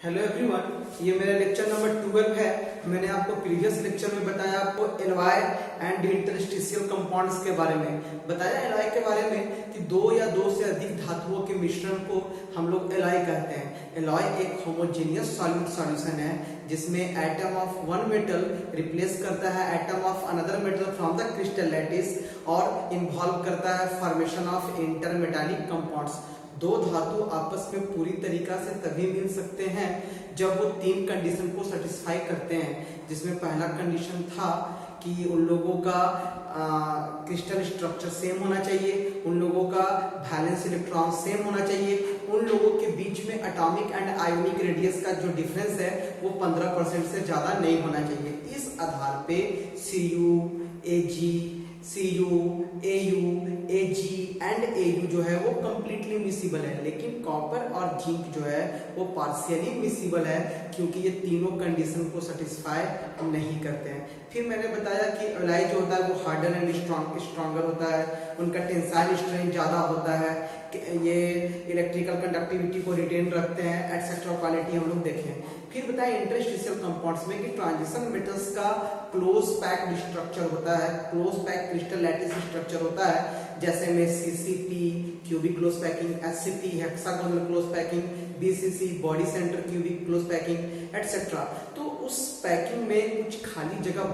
Hello everyone, ये मेरा lecture number 12 है। मैंने आपको प्रीवियस लेक्चर में बताया आपको एलॉय एंड इंटरस्टिशियल कंपाउंड्स के बारे में बताया। एलॉय के बारे में कि दो या दो से अधिक धातुओं के मिश्रण को हम लोग एलॉय कहते हैं। एलॉय एक होमोजेनियस सॉलिड सॉल्यूशन है जिसमें atom of one metal replace करता है atom of another metal from the crystal lattice और इन्वॉल्व करता है फॉर्मेशन ऑफ इंटरमेटालिक कंपाउंड्स। दो धातु आपस में पूरी तरीका से तभी मिल सकते हैं जब वो तीन कंडीशन को सेटिस्फाई करते हैं, जिसमें पहला कंडीशन था कि उन लोगों का क्रिस्टल स्ट्रक्चर सेम होना चाहिए, उन लोगों का वैलेंस इलेक्ट्रॉन सेम होना चाहिए, उन लोगों के बीच में एटॉमिक एंड आयोनिक रेडियस का जो डिफरेंस है वो 15% से ज्यादा नहीं होना चाहिए। इस आधार पे Cu, Ag, Cu, Au, Ag and Au जो है वो कंप्लीटली मिसिबल है, लेकिन कॉपर और जिंक जो है वो पार्शियली मिसिबल है क्योंकि ये तीनों कंडीशन को सेटिस्फाई नहीं करते हैं। फिर मैंने बताया कि एलॉय जो होता है वो हार्डर एंड स्ट्रॉन्गर होता है, उनका टेंसाइल स्ट्रेंथ ज्यादा होता है, ये इलेक्ट्रिकल कंडक्टिविटी को रिटेन रखते हैं, एटसेट्रा क्वालिटी हम लोग देखें। फिर बताया इंटरस्टिशियल कंपाउंड्स में कि ट्रांजिशन मेटल्स का क्लोज पैक्ड स्ट्रक्चर होता है, close packed crystal lattice structure होता है, जैसे में CCP cubic close packing, HCP hexagonal close packing, BCC body centre cubic close packing etcetera. तो उस पैकिंग में कुछ खाली जगह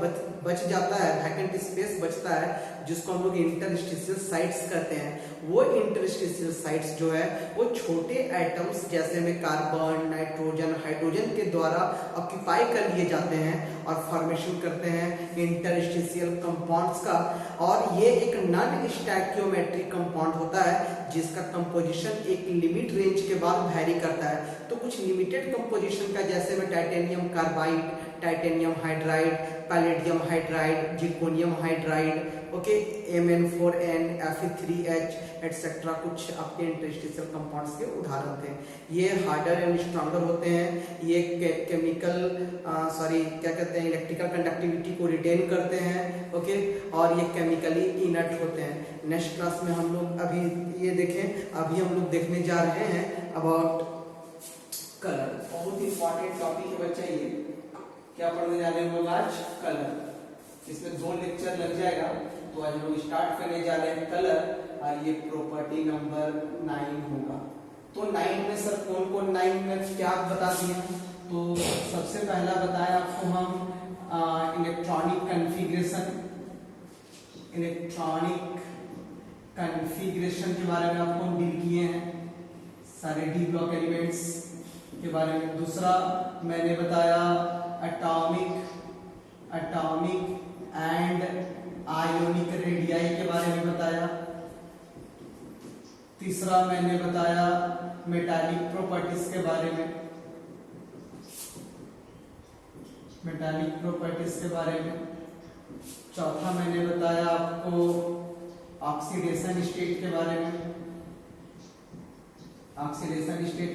बच जाता है, वैकेंट स्पेस बचता है, जिसको हम लोग इंटरस्टिशियल साइट्स कहते हैं। वो इंटरस्टिशियल साइट्स जो है वो छोटे एटम्स जैसे में कार्बन, नाइट्रोजन, हाइड्रोजन के द्वारा ऑक्यूपाई कर लिए जाते हैं और फॉर्मेशन करते हैं इंटरस्टिशियल कंपाउंड्स का। और ये एक नॉन स्टैकियोमेट्रिक कंपाउंड होता है जिसका कंपोजिशन एक लिमिट रेंज के बाद वैरी करता है। तो कुछ लिमिटेड कंपोजिशन का जैसे में titanium carbide, titanium hydride, palladium hydride, zirconium hydride, okay, Mn4n, Fe3H etcetera कुछ आपके इंटरस्टिशियल कंपाउंड्स के उदाहरण थे। ये हार्डर एंड स्ट्रॉन्गर होते हैं, ये क्या कहते हैं, इलेक्ट्रिकल कंडक्टिविटी को रिटेन करते हैं, ओके, और ये केमिकली इनर्ट होते हैं। नेक्स्ट क्लास में हम लोग अभी ये देखें, अभी हम लोग देखने जा रहे हैं अबाउट कलर। बहुत इंपॉर्टेंट टॉपिक है बच्चा, ये क्या पढ़ने जा रहे हैं हम लोग आज? कलर। इसमें 2 लेक्चर लग जाएगा, तो आज लोग स्टार्ट करने जा रहे हैं कलर, और ये प्रॉपर्टी नंबर 9 होगा। तो 9 में सर कौन कौन 9 में क्या बता दिए? तो सबसे पहला बताया आपको हम इलेक्ट्रॉनिक कन्फिग्रेशन के बारे में आपको हम डील किए हैं, सारे डी ब्लॉक एलिमेंट्स के बारे में। दूसरा मैंने बताया एटॉमिक एंड आयोनिक रेडियाई के बारे में बताया। तीसरा मैंने बताया मेटालिक प्रॉपर्टीज के बारे में, चौथा मैंने बताया आपको ऑक्सीडेशन स्टेट के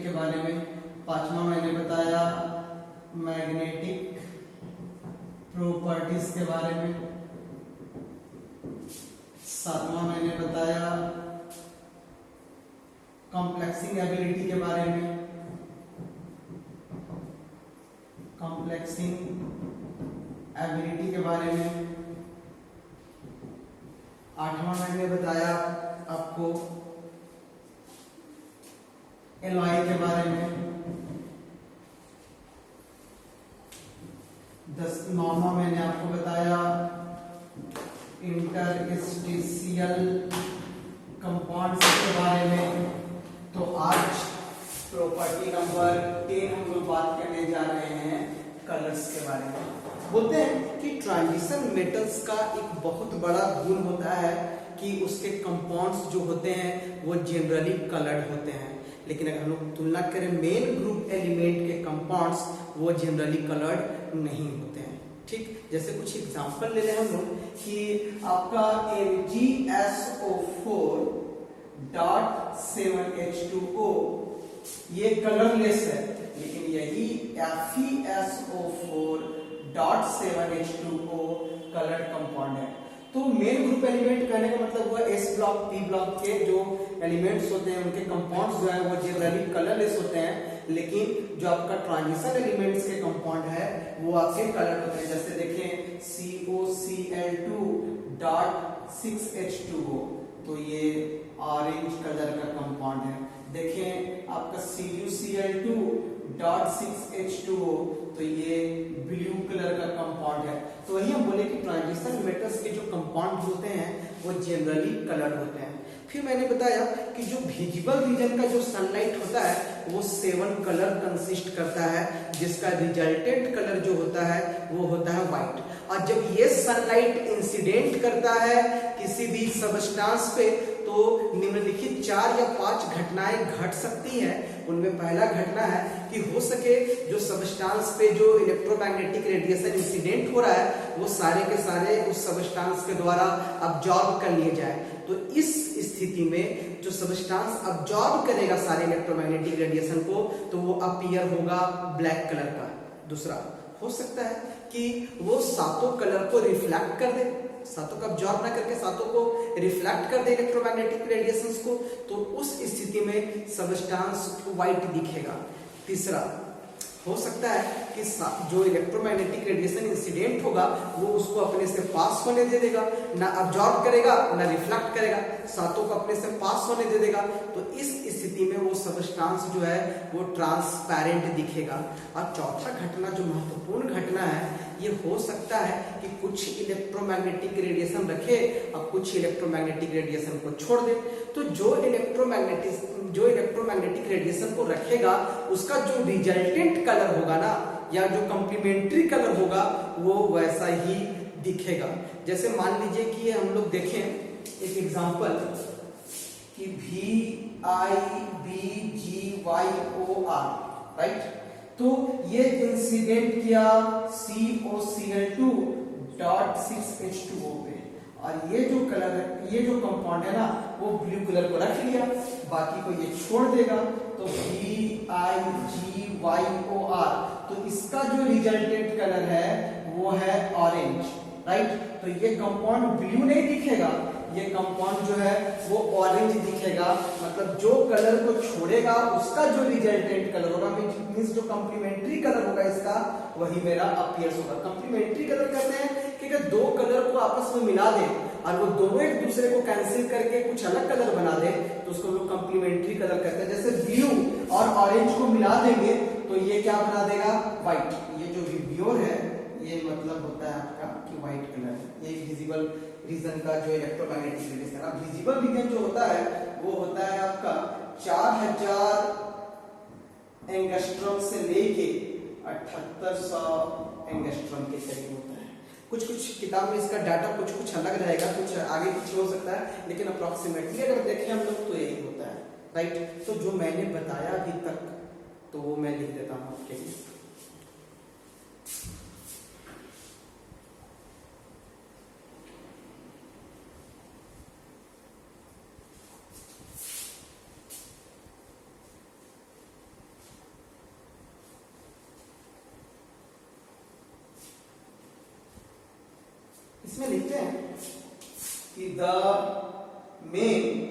बारे में, पांचवा मैंने बताया मैग्नेटिक प्रॉपर्टीज के बारे में, सातवां मैंने बताया कॉम्प्लेक्सिंग एबिलिटी के बारे में, आठवां मैंने बताया आपको एलॉय के बारे में, नौवां मैंने आपको बताया इंटरस्टिशियल कंपाउंड्स के बारे में। तो आज प्रॉपर्टी नंबर 10 हम लोग बात करने जा रहे हैं कलर्स के बारे में। बोलते हैं कि ट्रांजिशन मेटल्स का एक बहुत बड़ा गुण होता है कि उसके कंपाउंड्स जो होते हैं वो जनरली कलर्ड होते हैं, लेकिन अगर हम लोग तुलना करें मेन ग्रुप एलिमेंट के कंपाउंड्स, वो जनरली कलर्ड नहीं होते हैं। ठीक, जैसे कुछ एग्जांपल ले लें हम लोग कि आपका MgSO4.7H2O ये कलरलेस है, लेकिन यही FeSO4.7H2O कलर्ड कंपाउंड है। तो मेन ग्रुप एलिमेंट कहने का मतलब हुआ S ब्लॉक, P ब्लॉक के जो एलिमेंट्स होते हैं उनके कंपाउंड्स जो है वो जनरली कलरलेस होते हैं, लेकिन जो आपका ट्रांजिशन एलिमेंट्स के कंपाउंड है वो आपके कलर्ड होते हैं। जैसे देखें COCl2.6H2O, तो ये ऑरेंज कलर का कंपाउंड है। देखें आपका CuCl2.6H2O, तो ये ब्लू कलर का कंपाउंड है। तो वही हम बोले कि ट्रांजिशन मेटल्स के जो कंपाउंड होते हैं वो जनरली कलर्ड होते हैं। फिर मैंने बताया कि जो विजिबल रीजन का जो सनलाइट होता है वो 7 कलर कंसिस्ट करता है, जिसका रिजल्टेंट कलर जो होता है वो होता है व्हाइट। और जब ये सनलाइट इंसिडेंट करता है किसी भी सबस्टांस पे तो निम्नलिखित 4 या 5 घटनाएं घट सकती हैं। उनमें पहला घटना है कि हो सके जो सबस्टांस पे जो इलेक्ट्रोमैग्नेटिक रेडिएशन इंसिडेंट हो रहा है वो सारे के सारे उस सबस्टांस के द्वारा अब्जॉर्ब कर लिए जाए। तो इस स्थिति में जो सबस्टांस अब्जॉर्ब करेगा सारे इलेक्ट्रोमैग्नेटिक रेडिएशन को तो वो अपीयर होगा ब्लैक कलर का। दूसरा हो सकता है कि वो सातों कलर को रिफ्लेक्ट कर दे, सातों को अब्जॉर्ब ना करके सातों को रिफ्लेक्ट कर दे इलेक्ट्रोमैग्नेटिक रेडिएशंस को, तो उस स्थिति में सबस्टांस व्हाइट दिखेगा। तीसरा हो सकता है कि जो इलेक्ट्रोमैग्नेटिक रेडिएशन इंसिडेंट होगा वो उसको अपने से पास होने दे देगा, ना अब्जॉर्ब करेगा ना रिफ्लेक्ट करेगा, सातों को अपने से पास होने दे देगा। तो इस स्थिति में वो सबस्टांस जो है वो ट्रांसपेरेंट दिखेगा। और चौथा घटना जो महत्वपूर्ण घटना है ये हो सकता है कि कुछ इलेक्ट्रोमैग्नेटिक रेडिएशन रखे और कुछ इलेक्ट्रोमैग्नेटिक रेडिएशन को छोड़ दे। तो जो इलेक्ट्रोमैग्नेटिक रेडिएशन को रखेगा उसका जो रिजल्टेंट कलर होगा ना या जो कंप्लीमेंट्री कलर होगा वो वैसा ही दिखेगा। जैसे मान लीजिए कि हम लोग देखें एक एग्जांपल कि VIBGYOR, राइट। तो ये इंसिडेंट किया COCl2.6H2O पे, और ये जो कलर है ये जो कंपाउंड है ना वो ब्लू कलर को रख लिया, बाकी को ये छोड़ देगा। तो VIGYOR, तो इसका जो रिजल्टेंट कलर है वो है ऑरेंज, राइट। तो ये कंपाउंड ब्लू नहीं दिखेगा, ये कंपाउंड जो है वो ऑरेंज दिखेगा। मतलब जो कलर को छोड़ेगा उसका जो रिजल्टेंट कलर होगा मींस जो कंप्लीमेंट्री कलर होगा इसका वही मेरा अपीयर्स होगा। कंप्लीमेंट्री कलर कहते हैं कि अगर दो कलर को आपस में मिला दे और वो दोनों एक दूसरे को कैंसिल करके कुछ अलग कलर बना दे तो उसको लोग कंप्लीमेंट्री कलर कहते हैं। जैसे ब्लू और ऑरेंज को मिला देंगे तो ये क्या बना देगा, व्हाइट। ये जो विब्योर है ये मतलब होता है आपका कि व्हाइट कलर, ये विजिबल रीजन का जो इलेक्ट्रोमैग्नेटिक रेडिएशन। अब विजिबल रीजन जो होता है वो होता है आपका 4000 एंगस्ट्रॉम से लेके 7800 एंगस्ट्रॉम के करीब होता है। कुछ किताब में इसका डाटा कुछ अलग रहेगा, कुछ आगे पीछे हो सकता है, लेकिन अप्रोक्सीमेटली अगर देखें हम लोग तो यही होता है, राइट। तो जो मैंने बताया अभी तक तो वो मैं लिख देता हूं आपके लिए। इसमें लिखते हैं कि the main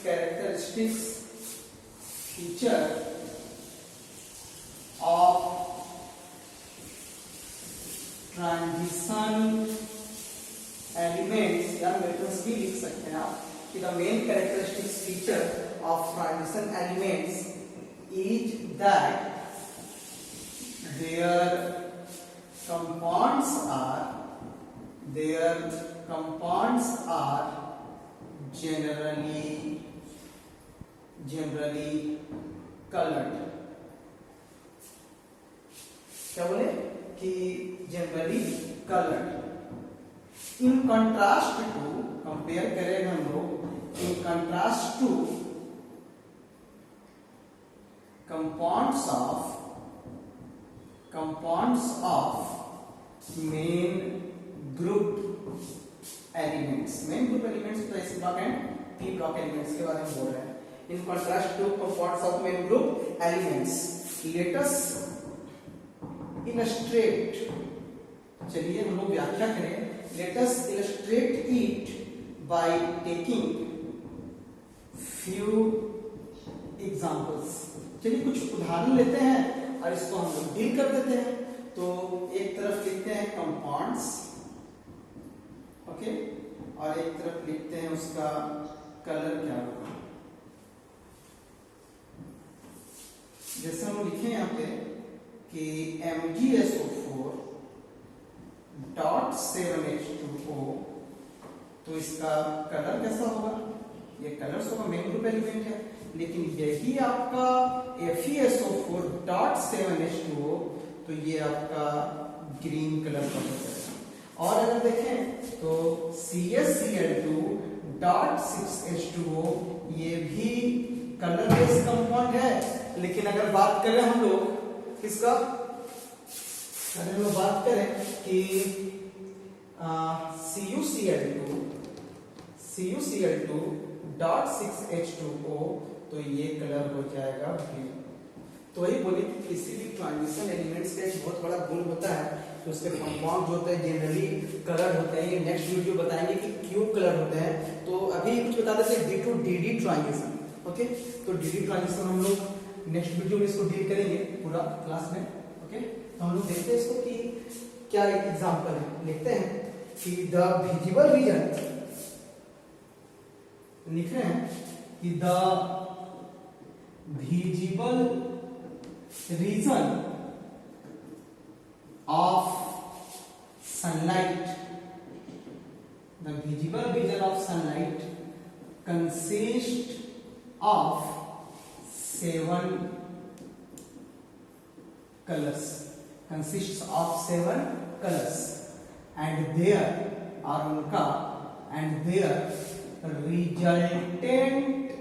characteristics feature of transition elements या मेटल्स भी लिख सकते हैं आप कि the main characteristics feature of transition elements is that their compounds are generally colored। क्या बोले कि generally coloured. In contrast to, compare करेंगे हम लोग, in contrast to compounds of main group elements. Main group elements तो S block and P block elements के बारे में बोल रहे हैं। In contrast to compounds of main group elements, let us illustrate चलिए हम लोग व्याख्या करें। Let us illustrate it by taking few examples. चलिए कुछ उदाहरण लेते हैं और इसको हम लोग डील कर देते हैं। तो एक तरफ लिखते हैं कंपाउंड्स, ओके, और एक तरफ लिखते हैं उसका कलर क्या होगा। जैसे हम लिखे यहाँ पे कि MgSO4 .7H2O, तो इसका कलर कैसा होगा? ये कलर होगा, मेन ग्रुप एलिमेंट है। लेकिन यही आपका FeSO4 .7H2O, तो ये आपका ग्रीन कलर का हो जाएगा। और अगर देखें तो CaCl2 .6H2O, ये भी कलर बेस्ड कंपाउंड है। लेकिन अगर बात करें हम लोग किसका, अगर हम लोग बात करें कि CuCl2 .6H2O, तो ये कलर हो जाएगा ग्रीन। तो वही बोले कि किसी भी ट्रांजिशन एलिमेंट्स का एक बहुत बड़ा गुण होता है तो उसके कंपाउंड होते हैं जनरली कलर होते हैं। ये नेक्स्ट वीडियो बताएंगे कि क्यों कलर होते हैं। तो अभी कुछ बता देते हैं D to DD transition, okay. तो DD ट्रांजिशन हम लोग नेक्स्ट वीडियो में इसको डील करेंगे पूरा क्लास में, ओके। तो हम लोग देखते हैं इसको कि क्या एक एग्जांपल है। लिखते हैं कि द विजिबल रीजन, लिख रहे हैं कि the visible region of sunlight, the visible region of sunlight consists of 7 colors, and there are उनका and their resultant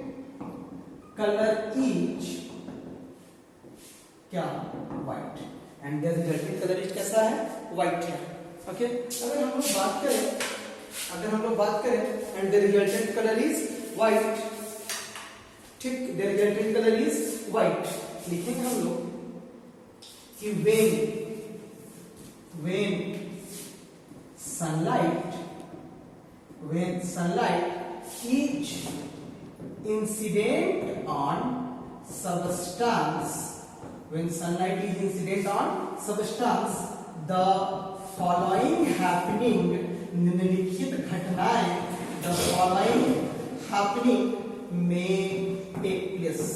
color is क्या? white, and their resultant color is कैसा है? white है, okay. अगर हम लोग बात करें and the resultant color is white, ठीक, the resultant color is white, लिखेंगे हम लोग कि when sunlight is incident on substance, the following happening, निम्नलिखित घटनाएं, the following happening may take place,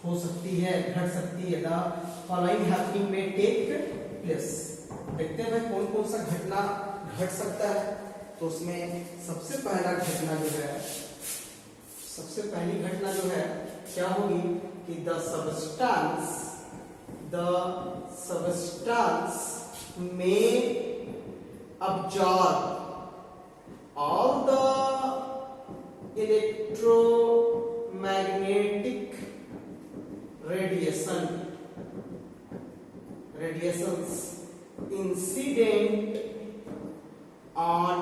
हो सकती है, घट सकती है। the following happening may take place। देखते हैं भाई कौन कौन सा घटना घट सकता है। तो उसमें सबसे पहली घटना जो है क्या होगी कि the substance may absorb all the electromagnetic radiations incident on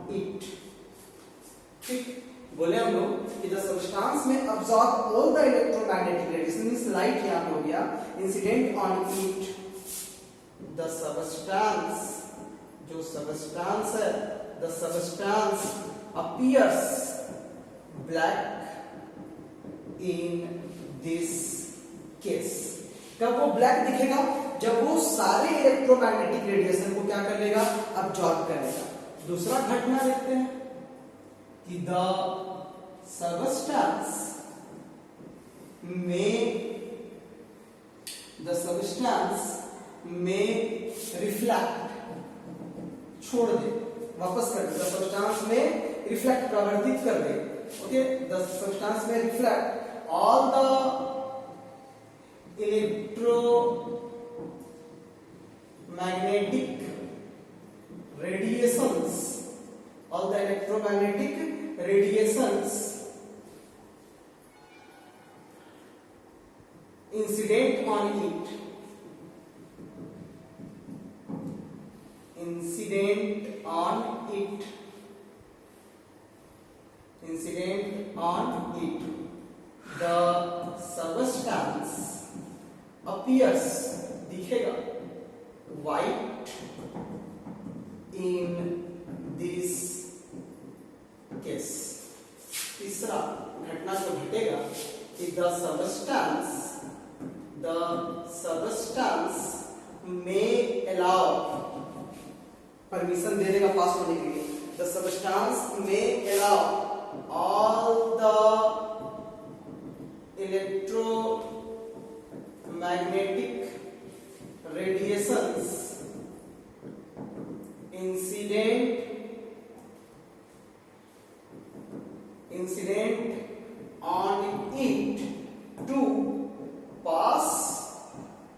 it, ठीक। बोले हम लोग कि द सब्सटेंस में absorb all the electromagnetic radiation, means light यहाँ पे हो गया, incident on it, the substance, जो सब्सटेंस है, the substance appears black in this case. कब वो ब्लैक दिखेगा? जब वो सारे इलेक्ट्रोमैग्नेटिक रेडिएशन को क्या कर लेगा? अब्सॉर्ब कर लेगा। दूसरा घटना देखते हैं कि द सबस्टेंस में रिफ्लेक्ट, छोड़ दे, वापस कर दे, द सबस्टेंस में रिफ्लेक्ट, प्रवर्तित कर दे, ओके। द सबस्टेंस में reflect all the electromagnetic radiations, incident on it, the substance appears, दिखेगा, white in this case. तीसरा घटना जो घटेगा कि the substance may allow, permission दे देगा पास होने के लिए, the substance may allow all the electromagnetic radiations incident on it to pass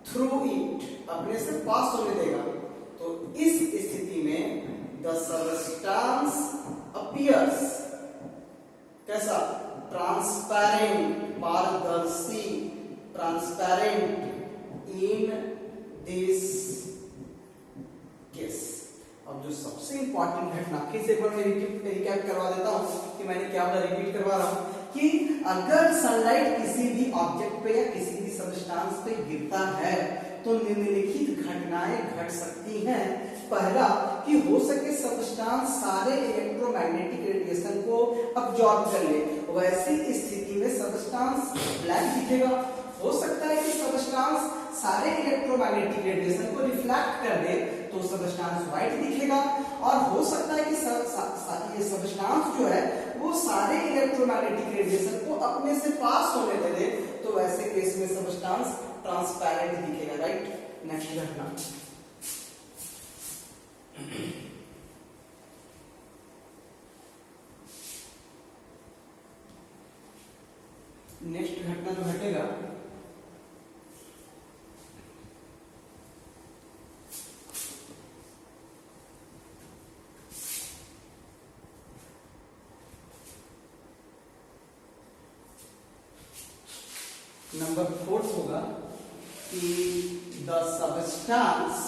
through it, अपने से पास होने देगा। तो इस स्थिति में the substance appears कैसा, ट्रांसपेरेंट, पारदर्शी, ट्रांसपेरेंट इन दिस केस। अब जो सबसे इंपॉर्टेंट घटना, फिर से एक बार मैं रिकैप करवा देता हूं कि मैंने क्या बोला, रिपीट करवा रहा हूं कि अगर सनलाइट किसी भी ऑब्जेक्ट पे या किसी भी सब्सटेंस पे गिरता है तो निम्नलिखित घटनाएं घट सकती हैं। पहला कि हो सके सब्सटेंस सारे इलेक्ट्रोमैग्नेटिक रेडिएशन को अब्सॉर्ब कर ले, वैसी स्थिति में सब्सटेंस ब्लैक दिखेगा। हो सकता है कि सब्सटेंस सारे इलेक्ट्रोमैग्नेटिक रेडिएशन को रिफ्लेक्ट कर दे तो सब्सटेंस व्हाइट दिखेगा। और हो सकता है कि ये सब्सटेंस जो है वो सारे इलेक्ट्रोमैग्नेटिक रेडिएशन को अपने से पास होने दे तो वैसे केस में सब्सटेंस ट्रांसपेरेंट दिखेगा, राइट। नेक्स्ट घटना, नेक्स्ट घटना जो घटेगा नंबर 4 होगा कि the substance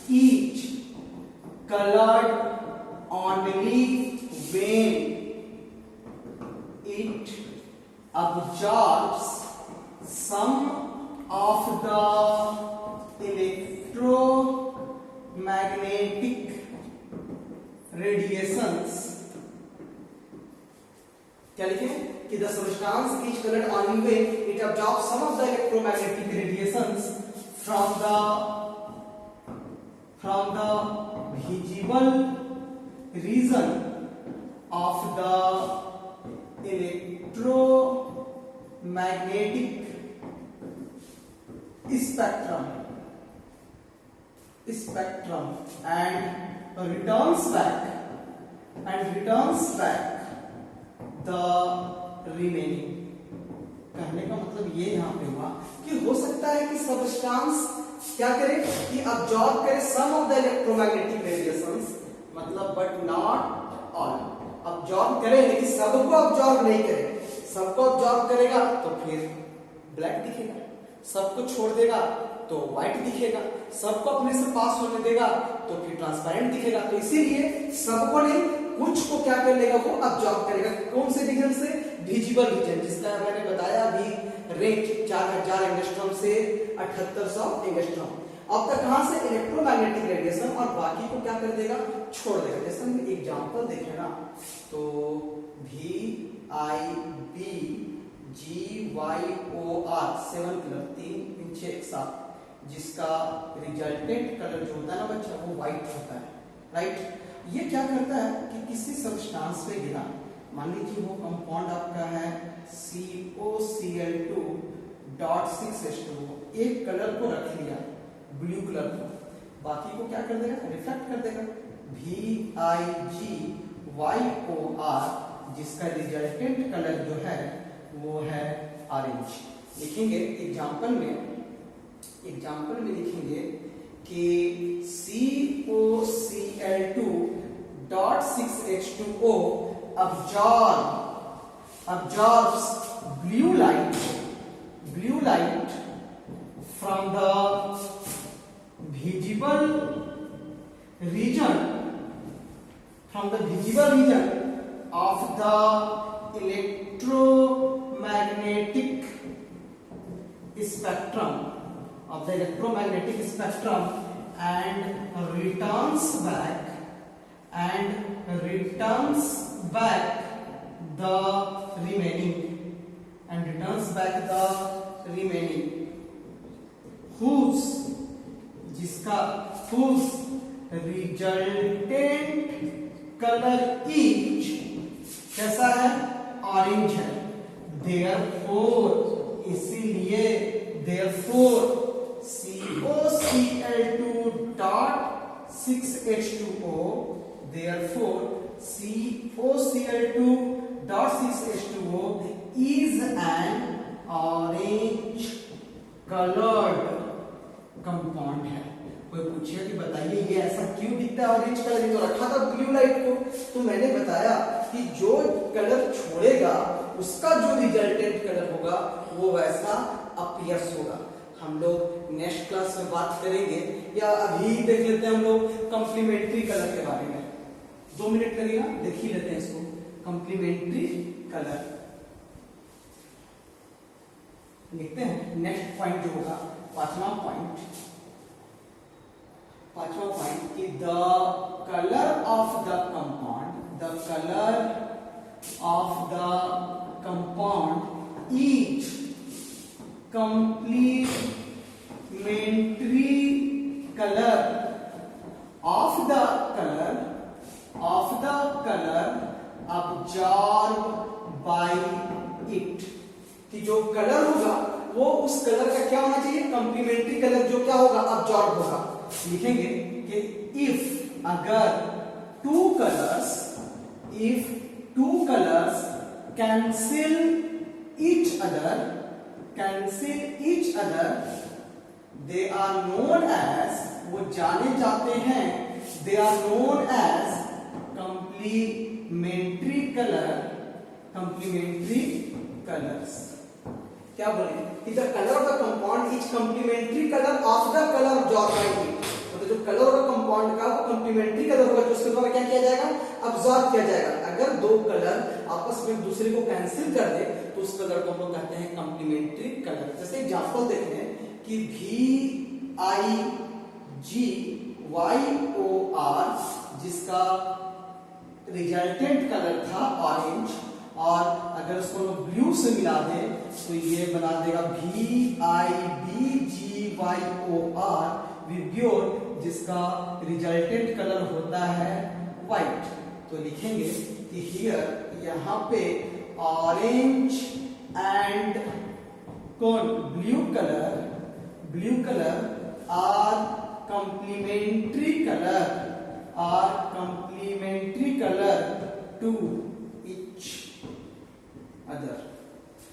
is colored only when it absorbs some of the electromagnetic radiations। क्या लिखे कि the substance is colored only when it absorbs some of the electromagnetic radiations from the visible region of the electromagnetic spectrum and returns back the remaining। कहने का मतलब ये यहाँ पे हुआ कि हो सकता है कि सब्सटेंस क्या करे कि अब्सॉर्ब करे सम ऑफ द इलेक्ट्रोमैग्नेटिक रेडिएशंस, मतलब बट नॉट ऑल। अब्सॉर्ब करे लेकिन सबको अब्सॉर्ब नहीं करे। सबको अब्सॉर्ब करेगा तो फिर ब्लैक दिखेगा, सबको छोड़ देगा तो व्हाइट दिखेगा, सबको अपने से पास होने देगा तो फिर ट्रांसपेरेंट दिखेगा। तो इसीलिए सबको नहीं, कुछ को क्या कर लेगा, वो अब्सॉर्ब करेगा। कौन से रीजन से, विजिबल रीजन, जिसका मैंने बताया अभी रेंज 4000 एंगस्ट्रॉम से 7800 एंगस्ट्रॉम। अब तक कहां से, इलेक्ट्रोमैग्नेटिक रेडिएशन, और बाकी को क्या कर देगा, छोड़ देगा। जैसे हम एग्जांपल देखें ना तो VIBGYOR 7 कलर 3 6 एक साथ, जिसका रिजल्टेंट कलर जो होता है ना बच्चा वो व्हाइट होता है, राइट। ये क्या करता है कि किसी सब्सटेंस पे गिरा, मान लीजिए वो कंपाउंड आपका है COCl2.6H2, एक कलर को रख लिया ब्लू कलर को, बाकी को क्या कर देगा, रिफ्लेक्ट कर देगा। VIGYOR जिसका रिजल्टेंट कलर जो है वो है ऑरेंज। लिखेंगे एग्जांपल में लिखेंगे कि COCl2.6H2O absorbs blue light from the visible region of the electromagnetic spectrum of the electromagnetic spectrum and returns back the remaining whose resultant color is कैसा है, ऑरेंज है। therefore इसीलिए therefore COCl2 dot 6H2O therefore COCl2 dot 6H2O is an orange colored compound है। कोई पूछेगा कि बताइए ये ऐसा क्यों दिखता है ऑरेंज कलर, तो रखा था ब्लू लाइट को, तो मैंने बताया कि जो कलर छोड़ेगा उसका जो रिजल्टेंट कलर होगा वो वैसा अपीयर्स होगा। हम लोग नेक्स्ट क्लास में बात करेंगे, या अभी देख लेते हैं हम लोग कंप्लीमेंट्री कलर के बारे में। 2 मिनट लगेगा, देख ही लेते हैं इसको। कंप्लीमेंट्री कलर लिखते हैं। नेक्स्ट पॉइंट जो होगा, पांचवा पॉइंट कि the colour of the compound is complementary color of the color absorbed by it, कि जो कलर होगा वो उस कलर का क्या होना चाहिए, कंप्लीमेंट्री कलर जो क्या होगा, अब्जॉर्ब होगा। लिखेंगे कि if अगर two colors cancel each other they are known as, वो जाने जाते हैं, they are known as complementary colors। क्या बोले कि the color of the compound is complementary color of the color absorbed by it, मतलब जो कलर होगा कंपाउंड का वो कंप्लीमेंट्री कलर होगा, जो उसके द्वारा क्या किया जाएगा, अब्सॉर्ब किया जाएगा। अगर दो कलर आपस में दूसरे को कैंसिल कर दे तो उस कलर को हम लोग कहते हैं कंप्लीमेंट्री कलर। जैसे एग्जांपल देखते हैं कि VIGYOR जिसका रिजल्टेंट कलर था ऑरेंज, और अगर उसको ब्लू से मिला दे तो ये बना देगा VIBGYOR विब्योर जिसका रिजल्टेंट कलर होता है व्हाइट। तो लिखेंगे कि हियर यहाँ पे ऑरेंज एंड कौन blue colour are complementary colour to each other,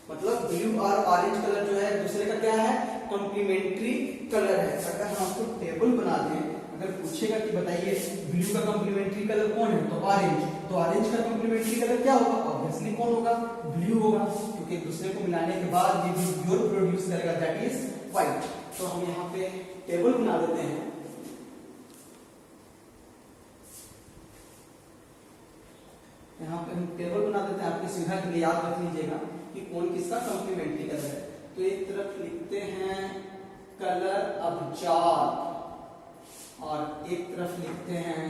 मतलब ब्लू और ऑरेंज कलर जो है दूसरे का क्या है, कॉम्प्लीमेंट्री कलर है। अगर हम आपको टेबल बना दें, अगर पूछेगा कि बताइए ब्लू का कॉम्प्लीमेंट्री कलर कौन है, तो ऑरेंज, तो ऑरेंज का कॉम्प्लीमेंट्री कलर क्या होगा, ऑब्वियसली कौन होगा, ब्लू होगा, क्योंकि दूसरे को मिलाने के बाद ये प्योर प्रोड्यूस करेगा, दैट इज व्हाइट। तो हम यहाँ पे टेबल बना देते हैं। यहाँ पे हम टेबल बना देते हैं, आपकी सुविधा के लिए याद रख लीजिएगा कि कौन किसका कॉम्प्लीमेंट्री कलर है। तो एक तरफ लिखते हैं कलर अब्जॉर्ब और एक तरफ लिखते हैं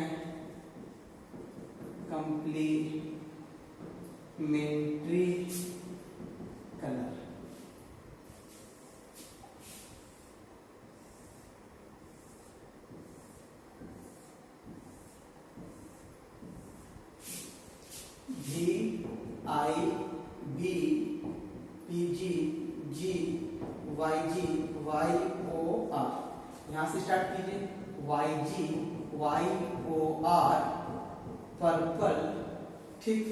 कंप्लीमेंट्री कलर। VIBPGGYGYOR, यहां से स्टार्ट कीजिए। YGYOR पर्पल, ठीक,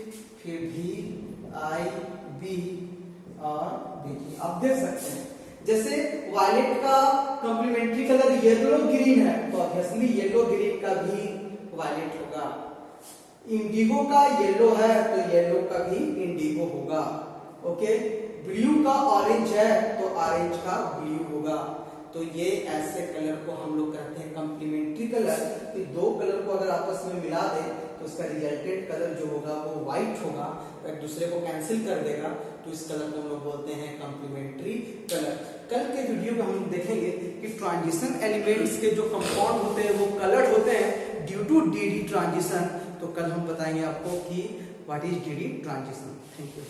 फिर VIB और BG। आप देख सकते हैं जैसे वायलेट का कंप्लीमेंट्री कलर येलो ग्रीन है, तो ऑब्वियसली येलो ग्रीन का भी वायलेट होगा। इंडिगो का येलो है तो येलो का भी इंडिगो होगा। ओके, ब्लू का ऑरेंज है तो ऑरेंज का ब्लू होगा। तो ये ऐसे कलर को हम लोग कहते हैं कंप्लीमेंट्री कलर, कि दो कलर को अगर आपस में मिला दे तो उसका रिजल्टेंट कलर जो होगा वो व्हाइट होगा, एक दूसरे को कैंसिल कर देगा, तो तो इस कलर को हम लोग बोलते हैं कंप्लीमेंट्री कलर। कल के वीडियो में हम देखेंगे कि ट्रांजिशन एलिमेंट्स के जो कंपाउंड होते हैं वो कलर्ड होते हैं ड्यू टू डी ट्रांजिशन। तो कल हम बताएंगे आपको कि what is D transition. Thank you.